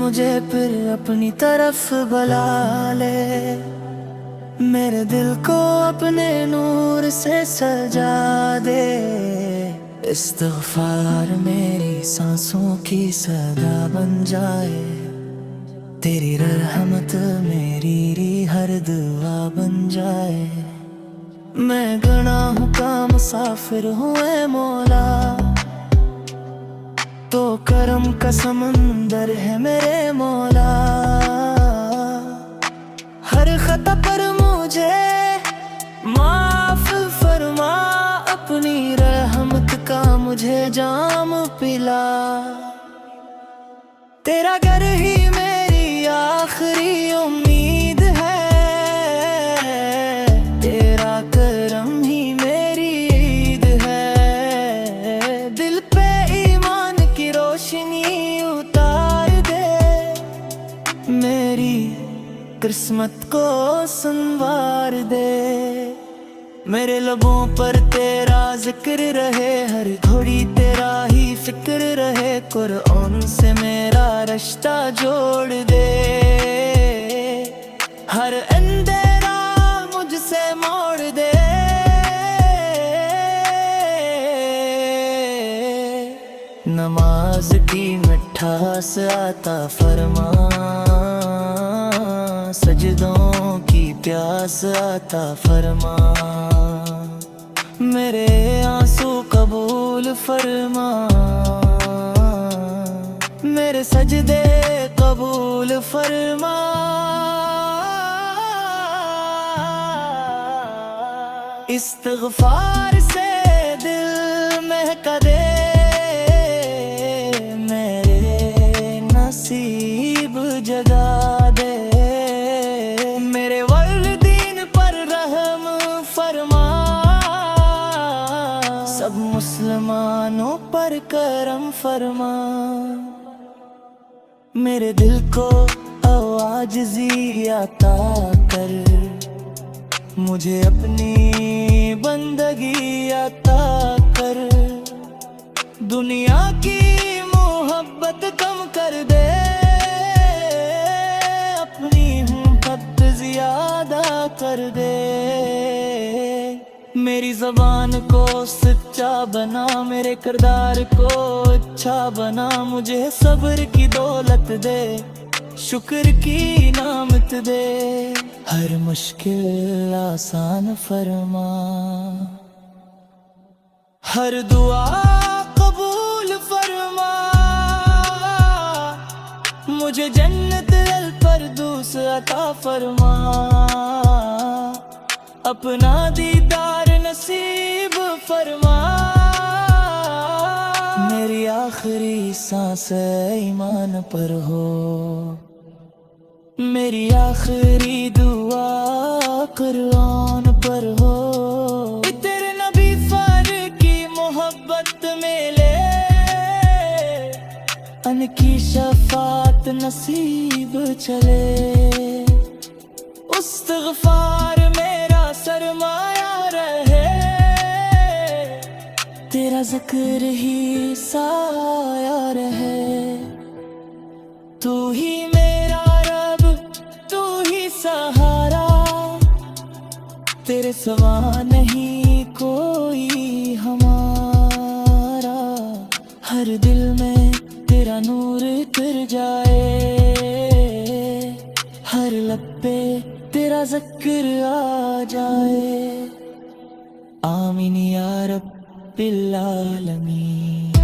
मुझे फिर अपनी तरफ बुला ले, मेरे दिल को अपने नूर से सजा दे। इस्तग़फ़ार मेरी सांसों की सदा बन जाए, तेरी रहमत मेरी हर दुआ बन जाए। मैं गुनाहों का मुसाफिर हूँ ऐ मौला, तो करम का समंदर है मेरे मौला। हर खता पर मुझे माफ फरमा, अपनी रहमत का मुझे जाम पिला। तेरा घर ही मेरी आखिरी उम्मीद है, तेरा करम ही मेरी ईद है। दिल पे ईमान की रोशनी उतार दे, मेरी किस्मत को संवार दे। मेरे लबों पर तेरा जिक्र रहे, हर घड़ी तेरा ही फिक्र रहे। कुरान से मेरा रिश्ता जोड़ दे, हर अंधेरा मुझसे मोड़ दे। नमाज की मिठास आता फरमा, सजदों की प्यास आता फरमा। मेरे आंसू कबूल फरमा, मेरे सजदे कबूल फरमा। इस्तग़फ़ार से दिल महका दे, मेरे नसीब जगा दे। मेरे वालिदीन पर रहम फरमा, सब मुसलमानों पर करम फरमा। मेरे दिल को आवाज़ी अता कर, मुझे अपनी बंदगी अता कर। दुनिया की मोहब्बत कम कर दे, अपनी मोहब्बत ज़्यादा कर दे। मेरी ज़बान को सच्चा बना, मेरे किरदार को अच्छा बना। मुझे सब्र की दौलत दे, शुक्र की नामत दे। हर मुश्किल आसान फरमा, हर दुआ कबूल फरमा। मुझे जन्नत अल फरदौस अता फरमा, अपना दीदार नसीब फरमा। मेरी आखिरी सांस ईमान पर हो, मेरी आखिरी दुआ कुरान पर हो। तेरे नबी फर की मोहब्बत में ले, उनकी शफात नसीब चले। इस्तग़फ़ार मेरा सरमाया रहे, तेरा ज़िक्र ही साया रहे। तू ही मेरा रब, तू ही सहारा, तेरे सिवा नहीं कोई हमारा। हर दिल में तेरा नूर उतर जाए, हर लब पे तेरा ज़िक्र आ जाए। आमीन या रब्बिल आलमीन।